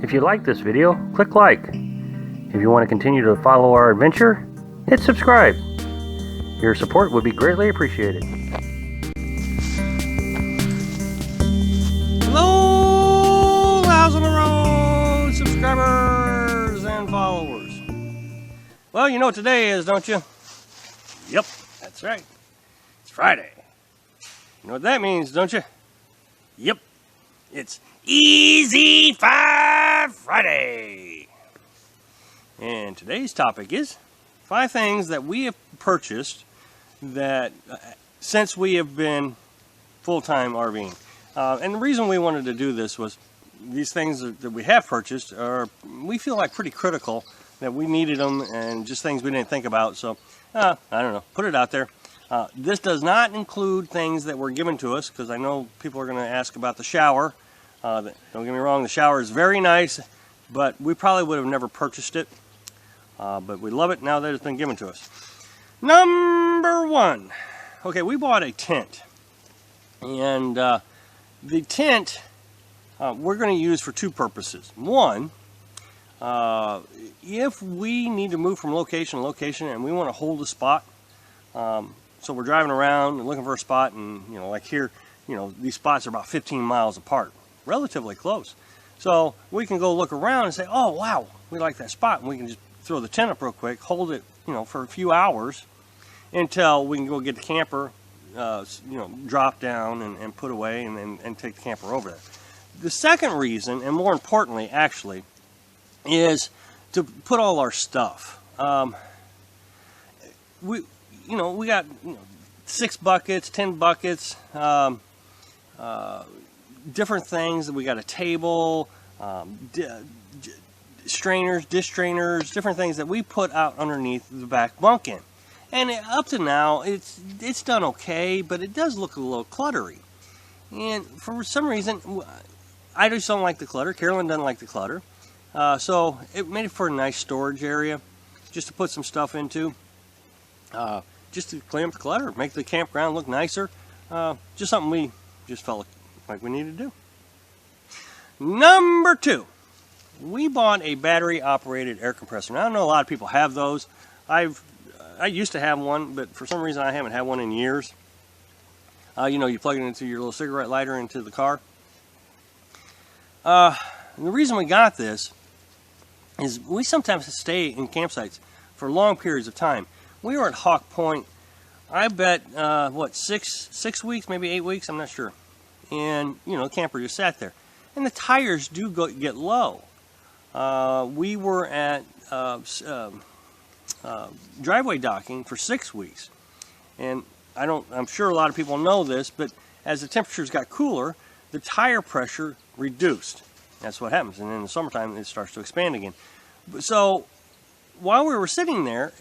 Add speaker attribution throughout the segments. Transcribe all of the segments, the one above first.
Speaker 1: If you like this video, click like. If you want to continue to follow our adventure, hit subscribe. Your support would be greatly appreciated.
Speaker 2: Hello, House on the Road subscribers and followers. Well, you know what today is, don't you? Yep, that's right. It's Friday. You know what that means, don't you? Yep, it's Easy 5 Friday. And today's topic is 5 things that we have purchased that since we have been full-time RVing. And the reason we wanted to do this was these things that we have purchased are, we feel like, pretty critical, that we needed them and just things we didn't think about. So, I don't know, put it out there. This does not include things that were given to us, because I know people are going to ask about the shower. Don't get me wrong, the shower is very nice, but we probably would have never purchased it. But we love it now that it's been given to us. Number 1. Okay, we bought a tent. And the tent we're going to use for 2 purposes. One, if we need to move from location to location and we want to hold a spot, so we're driving around and looking for a spot, and like here, these spots are about 15 miles apart, relatively close. So we can go look around and say, oh wow, we like that spot, and we can just throw the tent up real quick, hold it, for a few hours until we can go get the camper, drop down and put away, and take the camper over there. The second reason, and more importantly actually, is to put all our stuff. We got 6 buckets, 10 buckets, different things. We got a table, strainers, dish strainers, different things that we put out underneath the back bunk in. And up to now, it's done okay, but it does look a little cluttery. And for some reason, I just don't like the clutter. Carolyn doesn't like the clutter. So it made it for a nice storage area, just to put some stuff into. Just to clean up the clutter, make the campground look nicer. Just something we just felt like we needed to do. Number 2, we bought a battery-operated air compressor. Now, I know a lot of people have those. I used to have one, but for some reason I haven't had one in years. You plug it into your little cigarette lighter into the car. And the reason we got this is we sometimes stay in campsites for long periods of time. We were at Hawk Point, I bet, 6 weeks, maybe 8 weeks, I'm not sure. And, the camper just sat there. And the tires do get low. We were at driveway docking for 6 weeks. And I'm sure a lot of people know this, but as the temperatures got cooler, the tire pressure reduced. That's what happens. And in the summertime, it starts to expand again. So while we were sitting there,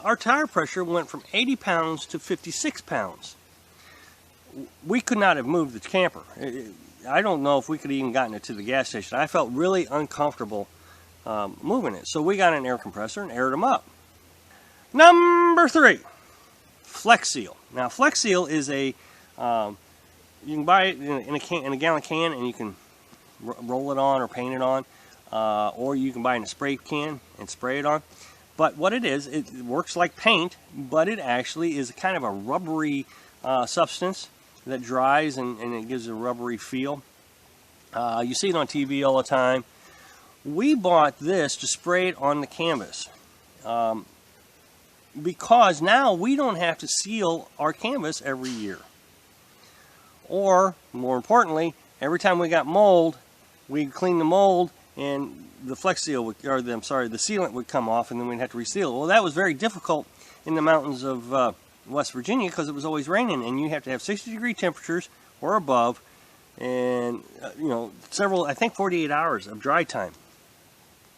Speaker 2: our tire pressure went from 80 pounds to 56 pounds. We could not have moved the camper. I don't know if we could have even gotten it to the gas station. I felt really uncomfortable moving it. So we got an air compressor and aired them up. Number 3, Flex Seal. Now, Flex Seal is a, you can buy it in a gallon can, and you can roll it on or paint it on, or you can buy it in a spray can and spray it on. But what it is, it works like paint, but it actually is kind of a rubbery substance that dries and it gives a rubbery feel. You see it on TV all the time. We bought this to spray it on the canvas because now we don't have to seal our canvas every year. Or, more importantly, every time we got mold, we'd clean the mold and the Flex Seal would, or the sealant would come off, and then we'd have to reseal it. Well, that was very difficult in the mountains of West Virginia because it was always raining, and you have to have 60-degree temperatures or above, and I think 48 hours of dry time.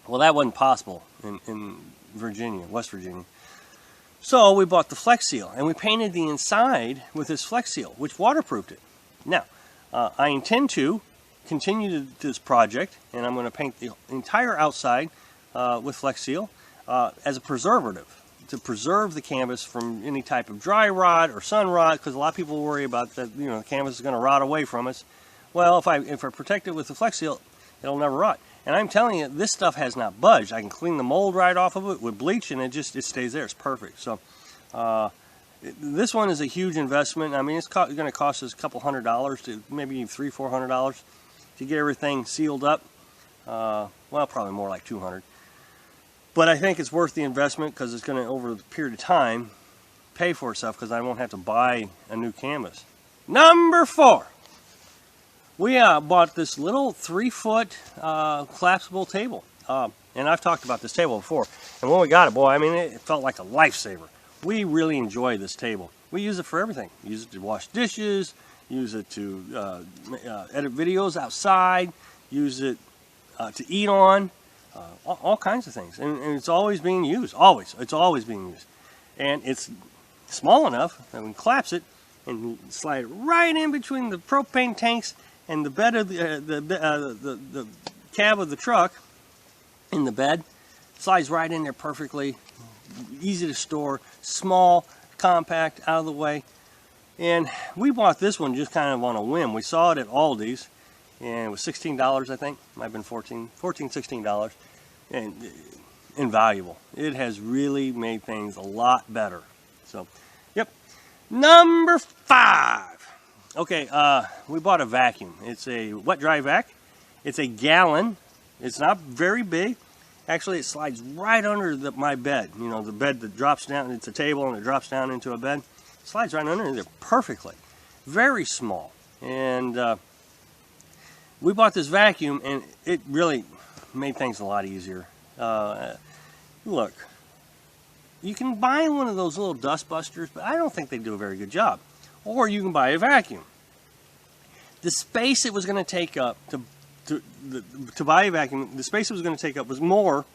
Speaker 2: Well, that wasn't possible in Virginia, West Virginia. So we bought the Flex Seal, and we painted the inside with this Flex Seal, which waterproofed it. Now, I intend to continue this project, and I'm going to paint the entire outside with Flex Seal as a preservative to preserve the canvas from any type of dry rot or sun rot, because a lot of people worry about that, the canvas is going to rot away from us. Well, if I protect it with the Flex Seal, it'll never rot. And I'm telling you, this stuff has not budged. I can clean the mold right off of it with bleach, and it stays there. It's perfect. So this one is a huge investment. I mean, it's going to cost us a couple $100 to maybe $300-400 to get everything sealed up. Well, probably more like $200. But I think it's worth the investment because it's going to, over the period of time, pay for itself because I won't have to buy a new canvas. Number 4. We bought this little 3-foot collapsible table. And I've talked about this table before. And when we got it, boy, I mean, it felt like a lifesaver. We really enjoy this table. We use it for everything. Use it to wash dishes, use it to edit videos outside, use it to eat on, all kinds of things. And it's always being used, always. It's always being used. And it's small enough that we can collapse it and slide it right in between the propane tanks and the bed of the cab of the truck in the bed. Slides right in there perfectly. Easy to store, small, compact, out of the way. And we bought this one just kind of on a whim. We saw it at Aldi's, and it was $16, I think. Might have been $16, and invaluable. It has really made things a lot better. So, yep. Number 5. Okay, we bought a vacuum. It's a wet dry vac. It's a gallon. It's not very big. Actually, it slides right under my bed. You know, the bed that drops down. It's a table and it drops down into a bed. It slides right under there perfectly. Very small. And we bought this vacuum, and it really made things a lot easier. Look, you can buy one of those little dust busters, but I don't think they do a very good job. Or you can buy a vacuum. The space it was going to take up to buy a vacuum, the space it was going to take up was more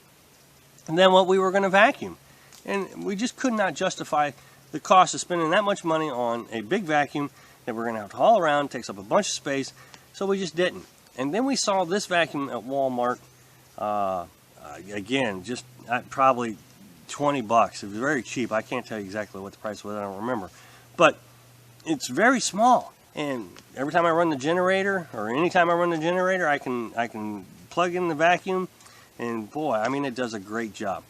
Speaker 2: than what we were going to vacuum. And we just could not justify the cost of spending that much money on a big vacuum that we're going to have to haul around, takes up a bunch of space, so we just didn't. And then we saw this vacuum at Walmart, again, just probably $20. It was very cheap. I can't tell you exactly what the price was, I don't remember. But it's very small. And every time I run the generator, or anytime I run the generator, I can plug in the vacuum, and boy, I mean, it does a great job.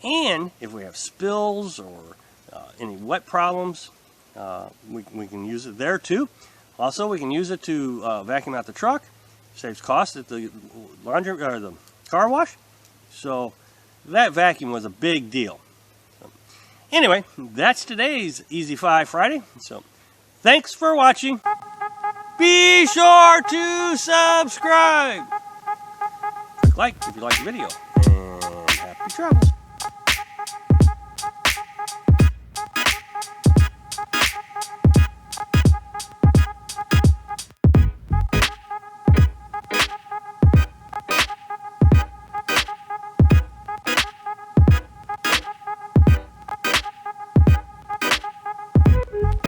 Speaker 2: And if we have spills or any wet problems, we can use it there too. Also, we can use it to vacuum out the truck. Saves cost at the laundry or the car wash. So that vacuum was a big deal. So, anyway, that's today's Easy 5 Friday. So thanks for watching. Be sure to subscribe. Click like if you like the video. And happy travels.